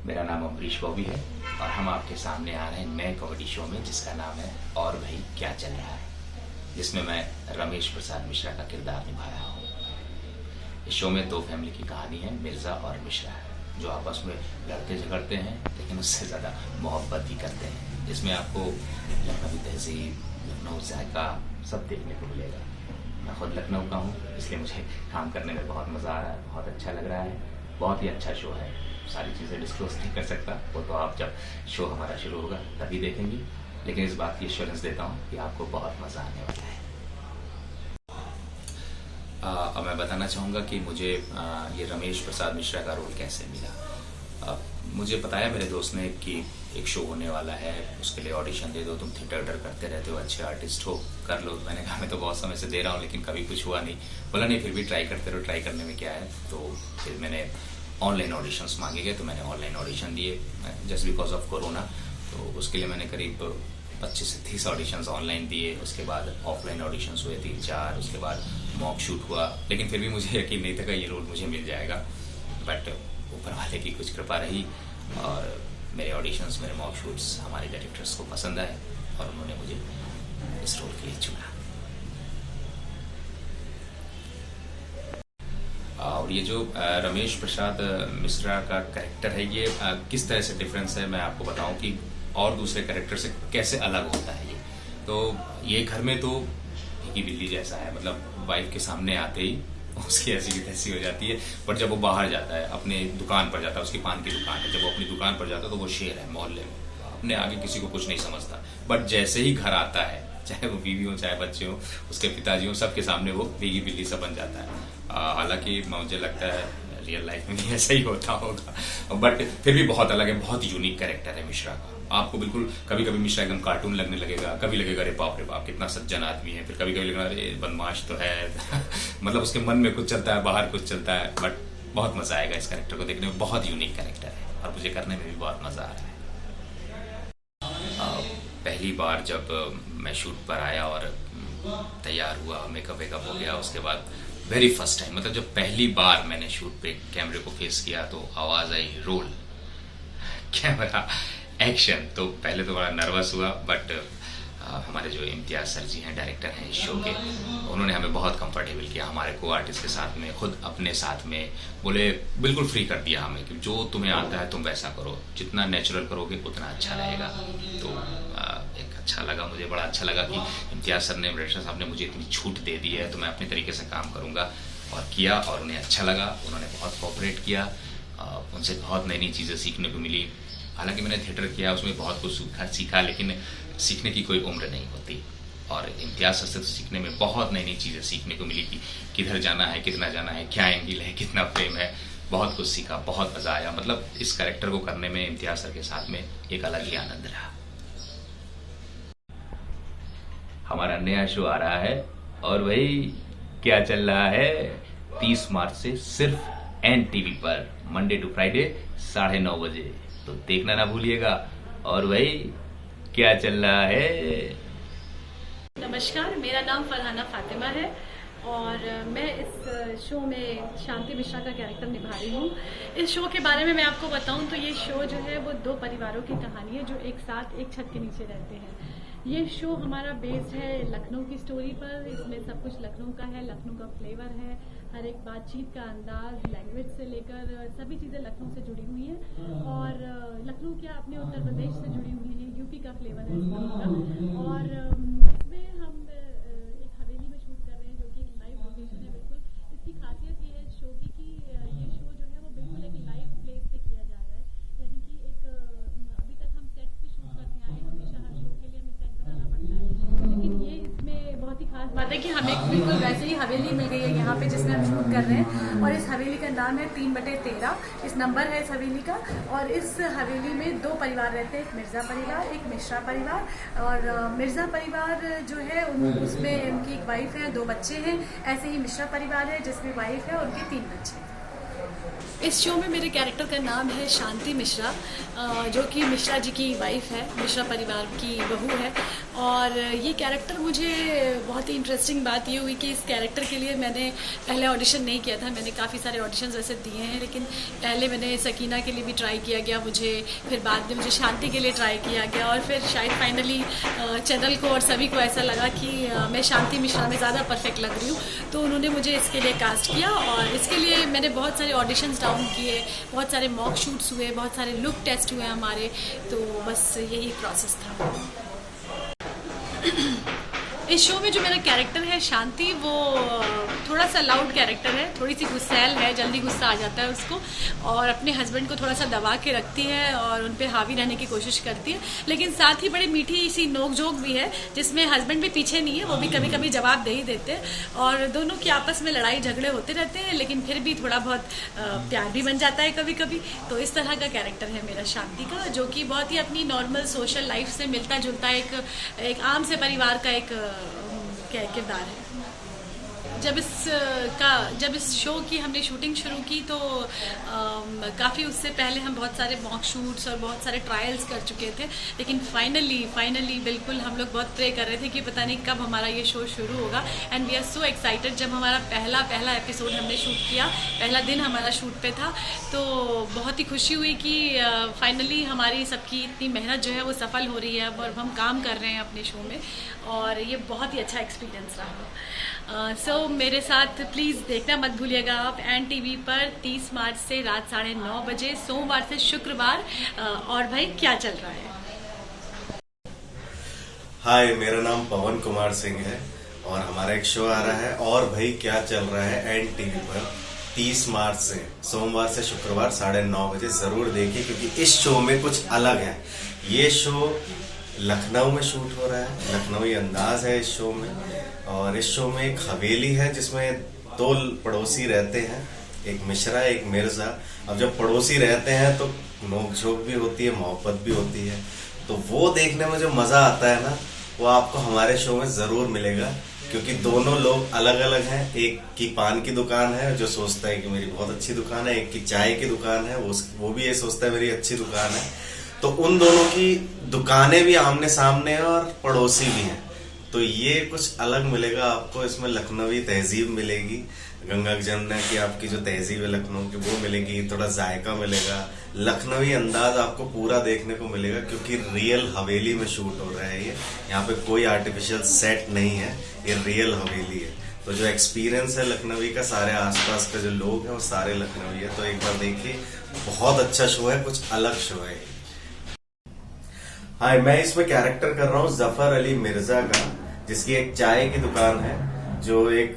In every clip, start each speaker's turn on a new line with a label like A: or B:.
A: मेरा नाम अमरीश बॉबी है और हम आपके सामने आ रहे हैं नए कॉमेडी शो में जिसका नाम है और भाई क्या चल रहा है, जिसमें मैं रमेश प्रसाद मिश्रा का किरदार निभा रहा हूँ। इस शो में दो फैमिली की कहानी है, मिर्ज़ा और मिश्रा है, जो आपस में लड़ते झगड़ते हैं लेकिन उससे ज़्यादा मोहब्बत भी करते हैं। इसमें आपको लखनवी तहजीब, लखनऊ जायका सब देखने को मिलेगा। मैं खुद लखनऊ का हूँ, इसलिए मुझे काम करने में बहुत मज़ा आ रहा है, बहुत अच्छा लग रहा है। बहुत ही अच्छा शो है। सारी चीज़ें डिस्क्लोज नहीं कर सकता, वो तो आप जब शो हमारा शुरू होगा तभी देखेंगे, लेकिन इस बात की एश्योरेंस देता हूँ कि आपको बहुत मज़ा आने वाला है। अब मैं बताना चाहूँगा कि मुझे ये रमेश प्रसाद मिश्रा का रोल कैसे मिला। मुझे बताया मेरे दोस्त ने कि एक शो होने वाला है, उसके लिए ऑडिशन दे दो, तुम थिएटर करते रहते हो, अच्छे आर्टिस्ट हो, कर लो। मैंने कहा मैं तो बहुत समय से दे रहा हूँ लेकिन कभी कुछ हुआ नहीं। बोला नहीं, फिर भी ट्राई करते रहो, ट्राई करने में क्या है। तो फिर मैंने ऑनलाइन ऑडिशंस मांगे गए, तो मैंने ऑनलाइन ऑडिशन दिए जस्ट बिकॉज ऑफ कोरोना। तो उसके लिए मैंने करीब 25 से 30 ऑडिशंस ऑनलाइन दिए। उसके बाद ऑफलाइन ऑडिशंस हुए 3-4, उसके बाद मॉक शूट हुआ, लेकिन फिर भी मुझे यकीन नहीं था कि ये रोल मुझे मिल जाएगा। बट ऊपर वाले की कुछ कृपा रही और मेरे ऑडिशंस, मेरे मॉक शूट्स हमारे डायरेक्टर्स को पसंद आए और उन्होंने मुझे इस रोल के लिए चुना। और ये जो रमेश प्रसाद मिश्रा का कैरेक्टर है, ये किस तरह से डिफरेंस है, मैं आपको बताऊं कि और दूसरे कैरेक्टर से कैसे अलग होता है। तो ये घर में तो भीगी बिल्ली जैसा है, मतलब वाइफ के सामने आते ही उसकी ऐसी की तैसी हो जाती है। बट जब वो बाहर जाता है, अपने दुकान पर जाता है, उसकी पान की दुकान है, जब वो अपनी दुकान पर जाता है तो वो शेर है मोहल्ले में, अपने आगे किसी को कुछ नहीं समझता। बट जैसे ही घर आता है, चाहे वो बीवी हो चाहे बच्चे हो, उसके पिताजी हो, सबके सामने वो भीगी बिल्ली सा बन जाता है। हालांकि मुझे लगता है रियल लाइफ में भी ऐसा ही होता होगा, बट फिर भी बहुत अलग है, बहुत यूनिक कैरेक्टर है मिश्रा का। आपको बिल्कुल कभी कभी मिश्रा एकदम कार्टून लगने लगेगा, कभी लगेगा अरे बाप कितना सज्जन आदमी है, फिर कभी कभी लगेगा अरे बदमाश तो है मतलब उसके मन में कुछ चलता है, बाहर कुछ चलता है। बट बहुत मजा आएगा इस कैरेक्टर को देखने में, बहुत यूनिक कैरेक्टर है और मुझे करने में भी बहुत मजा आ रहा है। पहली बार जब मैं शूट पर आया और तैयार हुआ, मेकअप वेकअप हो गया, उसके बाद वेरी फर्स्ट टाइम, मतलब जब पहली बार मैंने शूट पे कैमरे को फेस किया तो आवाज आई रोल, कैमरा, एक्शन। तो पहले तो बड़ा नर्वस हुआ, बट हमारे जो इम्तियाज सर जी हैं, डायरेक्टर हैं इस शो के, उन्होंने हमें बहुत कंफर्टेबल किया, हमारे को आर्टिस्ट के साथ में, खुद अपने साथ में बोले, बिल्कुल फ्री कर दिया हमें कि जो तुम्हें आता है तुम वैसा करो, जितना नेचुरल करोगे उतना अच्छा रहेगा। तो एक अच्छा लगा, मुझे बड़ा अच्छा लगा कि इम्तियाज सर ने, डायरेक्टर साहब ने मुझे इतनी छूट दे दी है, तो मैं अपने तरीके से काम करूँगा। और किया और उन्हें अच्छा लगा, उन्होंने बहुत कोऑपरेट किया, उनसे बहुत नई नई चीज़ें सीखने को मिली। हालांकि मैंने थिएटर किया, उसमें बहुत कुछ सीखा, लेकिन सीखने की कोई उम्र नहीं होती। और इम्तियाज सर से तो सीखने में बहुत नई नई चीज़ें सीखने को मिली कि किधर जाना है, कितना जाना है, क्या एंगल है, कितना फ्रेम है, बहुत कुछ सीखा, बहुत मजा आया। मतलब इस कैरेक्टर को करने में इम्तियाज सर के साथ में एक अलग ही आनंद रहा। हमारा नया शो आ रहा है और वही क्या चल रहा है, 30 मार्च से सिर्फ NTV पर, मंडे टू फ्राइडे 9:30 बजे। तो देखना ना भूलिएगा। और वही क्या चल रहा है।
B: नमस्कार, मेरा नाम फरहाना फातिमा है और मैं इस शो में शांति मिश्रा का कैरेक्टर निभा रही हूँ। इस शो के बारे में मैं आपको बताऊँ तो ये शो जो है वो दो परिवारों की कहानी है जो एक साथ एक छत के नीचे रहते हैं। ये शो हमारा बेस्ड है लखनऊ की स्टोरी पर। इसमें सब कुछ लखनऊ का है, लखनऊ का फ्लेवर है, हर एक बातचीत का अंदाज, लैंग्वेज से लेकर सभी चीज़ें लखनऊ से जुड़ी हुई हैं। और लखनऊ क्या अपने उत्तर प्रदेश से जुड़ी हुई है, यूपी का फ्लेवर है इस शो का। और इसमें हम एक हवेली में शूट कर रहे हैं जो कि एक लाइव लोकेशन है बिल्कुल। इसकी खासियत ये है इस शो की कि ये शो जो है वो बिल्कुल एक लाइव प्लेस पे किया जा रहा है, यानी कि एक अभी तक हम सेट्स पे शूट करते आए हैं, हमेशा हर शो के लिए हमें सेट बनाना पड़ता है, लेकिन ये इसमें बहुत ही खास बात है कि हमें बिल्कुल वैसे ही हवेली मिल गई है यहाँ पे जिसमें हम शूट कर रहे हैं। और इस हवेली का नाम है 3/13, इस नंबर है इस हवेली का। और इस हवेली में दो परिवार रहते हैं, एक मिर्ज़ा परिवार, एक मिश्रा परिवार। और मिर्ज़ा परिवार जो है उसमें उनकी एक वाइफ है, 2 बच्चे हैं। ऐसे ही मिश्रा परिवार है जिसमें वाइफ है और उनके 3 बच्चे हैं। इस शो में मेरे कैरेक्टर का नाम है शांति मिश्रा, जो कि मिश्रा जी की वाइफ है, मिश्रा परिवार की बहू है। और ये कैरेक्टर मुझे बहुत ही इंटरेस्टिंग बात ये हुई कि इस कैरेक्टर के लिए मैंने पहले ऑडिशन नहीं किया था। मैंने काफ़ी सारे ऑडिशंस वैसे दिए हैं, लेकिन पहले मैंने सकीना के लिए भी ट्राई किया गया मुझे, फिर बाद में मुझे शांति के लिए ट्राई किया गया, और फिर शायद फाइनली चैनल को और सभी को ऐसा लगा कि मैं शांति मिश्रा में ज़्यादा परफेक्ट लग रही हूँ, तो उन्होंने मुझे इसके लिए कास्ट किया। और इसके लिए मैंने बहुत सारे ऑडिशंस डाउन किए, बहुत सारे मॉक शूट्स हुए, बहुत सारे लुक टेस्ट हुए हमारे, तो बस यही प्रोसेस था। इस शो में जो मेरा कैरेक्टर है शांति, वो थोड़ा सा लाउड कैरेक्टर है, थोड़ी सी गुस्सैल है, जल्दी गुस्सा आ जाता है उसको, और अपने हस्बैंड को थोड़ा सा दबा के रखती है और उन पे हावी रहने की कोशिश करती है, लेकिन साथ ही बड़ी मीठी सी नोक झोंक भी है, जिसमें हस्बैंड भी पीछे नहीं है, वो भी कभी कभी जवाब दे ही देते हैं, और दोनों की आपस में लड़ाई झगड़े होते रहते हैं, लेकिन फिर भी थोड़ा बहुत प्यार भी बन जाता है कभी कभी। तो इस तरह का कैरेक्टर है मेरा शांति का, जो कि बहुत ही अपनी नॉर्मल सोशल लाइफ से मिलता जुलता एक आम से परिवार का एक किरदार है। जब इस शो की हमने शूटिंग शुरू की तो काफ़ी उससे पहले हम बहुत सारे मॉक शूट्स और बहुत सारे ट्रायल्स कर चुके थे, लेकिन फाइनली बिल्कुल हम लोग बहुत प्रे कर रहे थे कि पता नहीं कब हमारा ये शो शुरू होगा, and we are so excited. जब हमारा पहला एपिसोड हमने शूट किया, पहला दिन हमारा शूट पे था, तो बहुत ही खुशी हुई कि फाइनली हमारी सबकी इतनी मेहनत जो है वो सफल हो रही है, और हम काम कर रहे हैं अपने शो में, और ये बहुत ही अच्छा एक्सपीरियंस रहा। सो मेरे साथ प्लीज़ देखना मत भूलिएगा आप NTV पर 30 मार्च से रात 9:30 बजे, सोमवार से शुक्रवार। और भाई क्या चल रहा है?
C: हाय, मेरा नाम पवन कुमार सिंह है और हमारा एक शो आ रहा है और भाई क्या चल रहा है NTV पर 30 मार्च से सोमवार से शुक्रवार 9:30 बजे। जरूर देखिए, क्योंकि इस शो में कुछ अलग है। ये शो लखनऊ में शूट हो रहा है, लखनऊी अंदाज है इस शो में, और इस शो में एक हवेली है जिसमें 2 पड़ोसी रहते हैं, एक मिश्रा एक मिर्जा। अब जब पड़ोसी रहते हैं तो नोकझोंक भी होती है, मोहब्बत भी होती है, तो वो देखने में जो मजा आता है ना, वो आपको हमारे शो में जरूर मिलेगा, क्योंकि दोनों लोग अलग अलग हैं। एक की पान की दुकान है जो सोचता है कि मेरी बहुत अच्छी दुकान है, एक की चाय की दुकान है वो भी ये सोचता है मेरी अच्छी दुकान है। तो उन दोनों की दुकानें भी आमने सामने हैं और पड़ोसी भी हैं, तो ये कुछ अलग मिलेगा आपको। इसमें लखनवी तहजीब मिलेगी, गंगा जमुना की आपकी जो तहजीब है लखनऊ की वो मिलेगी, थोड़ा जायका मिलेगा, लखनवी अंदाज आपको पूरा देखने को मिलेगा, क्योंकि रियल हवेली में शूट हो रहा है ये। यहाँ पे कोई आर्टिफिशियल सेट नहीं है, ये रियल हवेली है। तो जो एक्सपीरियंस है लखनवी का, सारे आसपास का जो लोग हैं वो सारे लखनवी है। तो एक बार देखिए, बहुत अच्छा शो है, कुछ अलग शो है। हाय, मैं इसमें कैरेक्टर कर रहा हूँ जफर अली मिर्जा का, जिसकी एक चाय की दुकान है, जो एक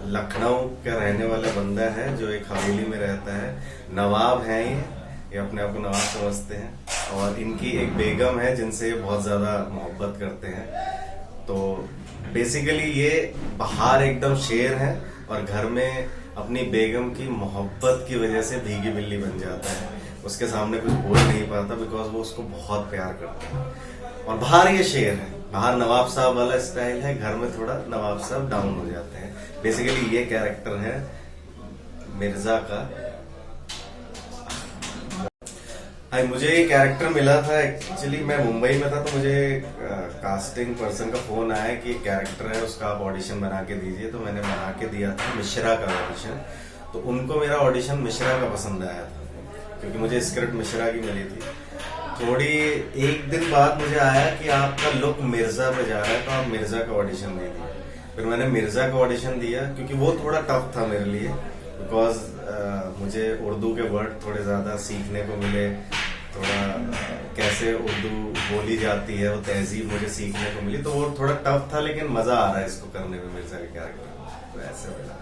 C: लखनऊ का रहने वाला बंदा है जो एक हवेली में रहता है। नवाब है ये अपने आप को नवाब समझते हैं, और इनकी एक बेगम है जिनसे बहुत ज्यादा मोहब्बत करते हैं। तो बेसिकली ये बाहर एकदम शेर है और घर में अपनी बेगम की मोहब्बत की वजह से भीगी बिल्ली बन जाता है। उसके सामने कुछ बोल नहीं पाता, बिकॉज वो उसको बहुत प्यार करता है। और बाहर ये शेर है, बाहर नवाब साहब वाला स्टाइल है, घर में थोड़ा नवाब साहब डाउन हो जाते हैं। बेसिकली ये कैरेक्टर है मिर्जा का। हाय, मुझे ये कैरेक्टर मिला था, एक्चुअली मैं मुंबई में था, तो मुझे कास्टिंग पर्सन का फोन आया कि कैरेक्टर है उसका आप ऑडिशन बना के दीजिए। तो मैंने बना के दिया था मिश्रा का ऑडिशन। तो उनको मेरा ऑडिशन मिश्रा का पसंद आया था, क्योंकि मुझे स्क्रिप्ट मिश्रा की मिली थी। थोड़ी एक दिन बाद मुझे आया कि आपका लुक मिर्जा पे जा रहा है, तो आप मिर्जा का ऑडिशन दे दिए। फिर मैंने मिर्जा का ऑडिशन दिया, क्योंकि वो थोड़ा टफ था मेरे लिए, बिकॉज मुझे उर्दू के वर्ड थोड़े ज्यादा सीखने को मिले, थोड़ा कैसे उर्दू बोली जाती है वो तहजीब मुझे सीखने को मिली। तो वो थोड़ा टफ था, लेकिन मजा आ रहा है इसको करने में, मिर्जा के कैरेक्टर। तो ऐसे मिला।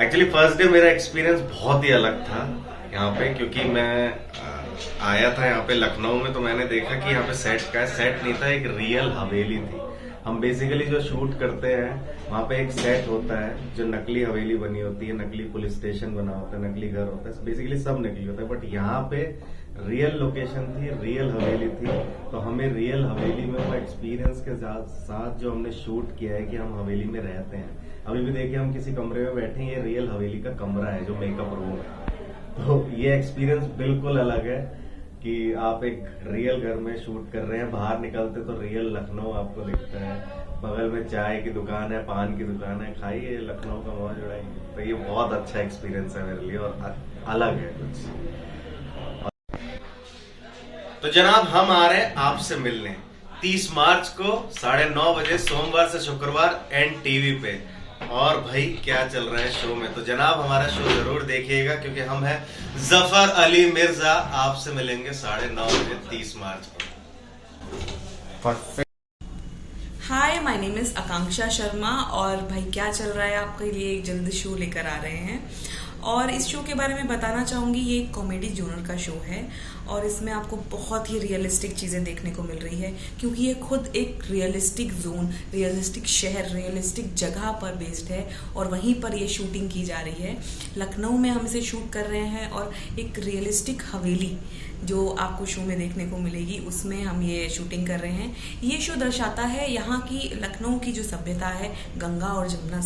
C: एक्चुअली फर्स्ट डे मेरा एक्सपीरियंस बहुत ही अलग था यहाँ पे, क्योंकि मैं आया था यहाँ पे लखनऊ में, तो मैंने देखा कि यहाँ पे सेट नहीं था, एक रियल हवेली थी। हम बेसिकली जो शूट करते हैं वहाँ पे एक सेट होता है, जो नकली हवेली बनी होती है, नकली पुलिस स्टेशन बना होता है, नकली घर होता है, बेसिकली सब नकली होता है। बट यहाँ पे रियल लोकेशन थी, रियल हवेली थी, तो हमें रियल हवेली में वो एक्सपीरियंस के साथ जो हमने शूट किया है कि हम हवेली में रहते हैं। अभी भी देखिए, हम किसी कमरे में बैठे हैं, ये रियल हवेली का कमरा है जो मेकअप रूम है। तो ये एक्सपीरियंस बिल्कुल अलग है कि आप एक रियल घर में शूट कर रहे हैं, बाहर निकलते तो रियल लखनऊ आपको दिखता है, बगल में चाय की दुकान है, पान की दुकान है, खाइए लखनऊ का मौज उड़ाइए। तो ये बहुत अच्छा एक्सपीरियंस है मेरे लिए और अलग है कुछ। तो जनाब हम आ रहे हैं आपसे मिलने 30 मार्च को 9:30 बजे सोमवार से शुक्रवार NTV पे। और भाई क्या चल रहा है शो में, तो जनाब हमारा शो जरूर देखिएगा क्योंकि हम हैं जफर अली मिर्जा। आपसे मिलेंगे 9:30 बजे 30 मार्च को।
D: हाय, माय नेम इज आकांक्षा शर्मा और भाई क्या चल रहा है आपके लिए एक जल्द शो लेकर आ रहे हैं। और इस शो के बारे में बताना चाहूँगी, ये एक कॉमेडी जोनर का शो है और इसमें आपको बहुत ही रियलिस्टिक चीज़ें देखने को मिल रही है क्योंकि ये खुद एक रियलिस्टिक जोन, रियलिस्टिक शहर, रियलिस्टिक जगह पर बेस्ड है और वहीं पर ये शूटिंग की जा रही है। लखनऊ में हम इसे शूट कर रहे हैं और एक रियलिस्टिक हवेली जो आपको शो में देखने को मिलेगी उसमें हम ये शूटिंग कर रहे हैं। ये शो दर्शाता है यहाँ की लखनऊ की जो सभ्यता है, गंगा और जमुना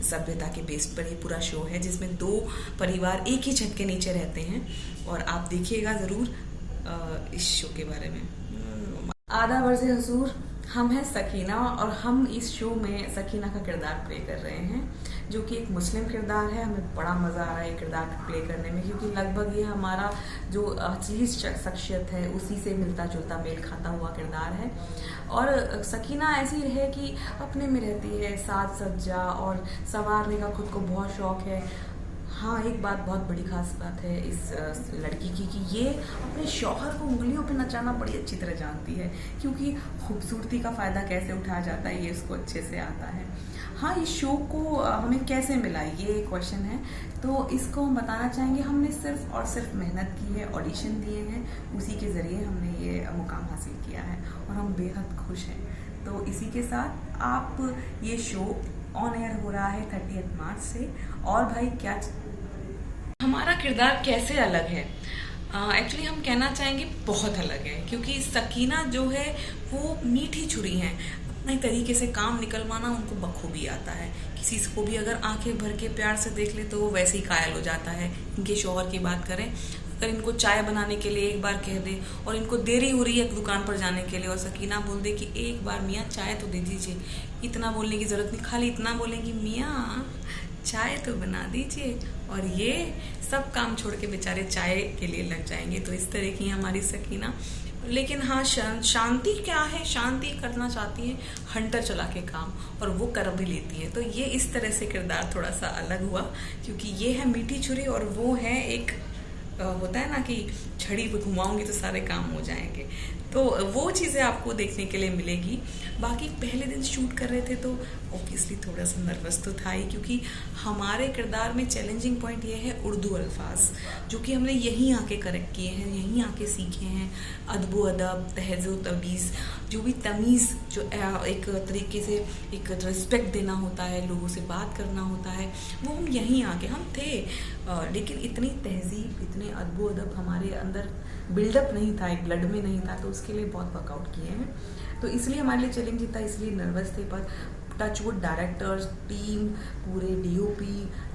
D: सभ्यता के बेस्ड पर ये पूरा शो है जिसमें 2 परिवार एक ही छत के नीचे रहते हैं और आप देखिएगा ज़रूर इस शो के बारे में। आदा वर्ज़े हजूर, हम हैं सकीना और हम इस शो में सकीना का किरदार प्ले कर रहे हैं जो कि एक मुस्लिम किरदार है। हमें बड़ा मज़ा आ रहा है ये किरदार प्ले करने में क्योंकि लगभग ये हमारा जो असली शख्सियत है उसी से मिलता जुलता मेल खाता हुआ किरदार है। और सकीना ऐसी है कि अपने में रहती है, साज सज्जा और संवारने का खुद को बहुत शौक है। हाँ, एक बात बहुत बड़ी खास बात है इस लड़की की कि ये अपने शौहर को उंगलियों पे नचाना बड़ी अच्छी तरह जानती है क्योंकि खूबसूरती का फ़ायदा कैसे उठाया जाता है ये इसको अच्छे से आता है। हाँ, इस शो को हमें कैसे मिला ये क्वेश्चन है, तो इसको हम बताना चाहेंगे हमने सिर्फ और सिर्फ मेहनत की है, ऑडिशन दिए हैं, उसी के ज़रिए हमने ये मुकाम हासिल किया है और हम बेहद खुश हैं। तो इसी के साथ आप ये शो ऑन एयर हो रहा है 30 मार्च से। और भाई क्या हमारा किरदार कैसे अलग है, एक्चुअली हम कहना चाहेंगे बहुत अलग है क्योंकि सकीना जो है वो मीठी छुरी हैं, अपने तरीके से काम निकलवाना उनको बखूबी आता है। किसी को भी अगर आंखें भर के प्यार से देख ले तो वो वैसे ही कायल हो जाता है। इनके शौहर की बात करें, अगर इनको चाय बनाने के लिए एक बार कह दे और इनको देरी हो रही है दुकान पर जाने के लिए और सकीना बोल दे कि एक बार मियाँ चाय तो दे दीजिए, इतना बोलने की ज़रूरत नहीं, खाली इतना बोलेंगी मियाँ चाय तो बना दीजिए और ये सब काम छोड़ के बेचारे चाय के लिए लग जाएंगे। तो इस तरह की हमारी सकीना। लेकिन हाँ, शांति क्या है, शांति करना चाहती है, हंटर चला के काम और वो कर भी लेती है। तो ये इस तरह से किरदार थोड़ा सा अलग हुआ क्योंकि ये है मीठी छुरी और वो है एक होता है ना कि छड़ी पे घुमाऊंगी तो सारे काम हो जाएंगे। तो वो चीज़ें आपको देखने के लिए मिलेगी। बाकी पहले दिन शूट कर रहे थे तो ऑब्वियसली थोड़ा सा नर्वस तो था ही क्योंकि हमारे किरदार में चैलेंजिंग पॉइंट ये है उर्दू अल्फाज जो कि हमने यहीं आके करेक्ट किए हैं, यहीं आके सीखे हैं। अदबो अदब, तहज़ो तमीज़, जो भी तमीज़ जो एक तरीके से एक रिस्पेक्ट देना होता है, लोगों से बात करना होता है, वो हम यहीं आके हम थे। लेकिन इतनी तहजीब, इतने अदबो अदब हमारे अंदर बिल्डअप नहीं था, एक ब्लड में नहीं था, तो उसके लिए बहुत वर्कआउट किए हैं। तो इसलिए हमारे लिए चैलेंजिंग था, इसलिए नर्वस थे। पर टचवुड डायरेक्टर्स, टीम, पूरे DOP,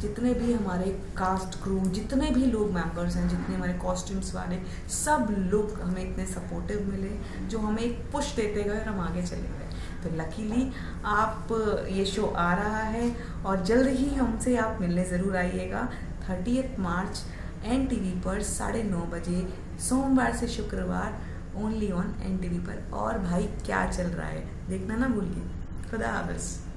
D: जितने भी हमारे कास्ट क्रू, जितने भी लोग मेंबर्स हैं, जितने हमारे कॉस्ट्यूम्स वाले, सब लोग हमें इतने सपोर्टिव मिले जो हमें एक पुश देते गए और हम आगे चले गए। तो लकीली आप ये शो आ रहा है और जल्द ही हमसे आप मिलने ज़रूर आइएगा 30 मार्च NTV पर 9:30 बजे सोमवार से शुक्रवार, ओनली ऑन NTV पर। और भाई क्या चल रहा है देखना ना भूलिए। खुदा हाफ़िज़।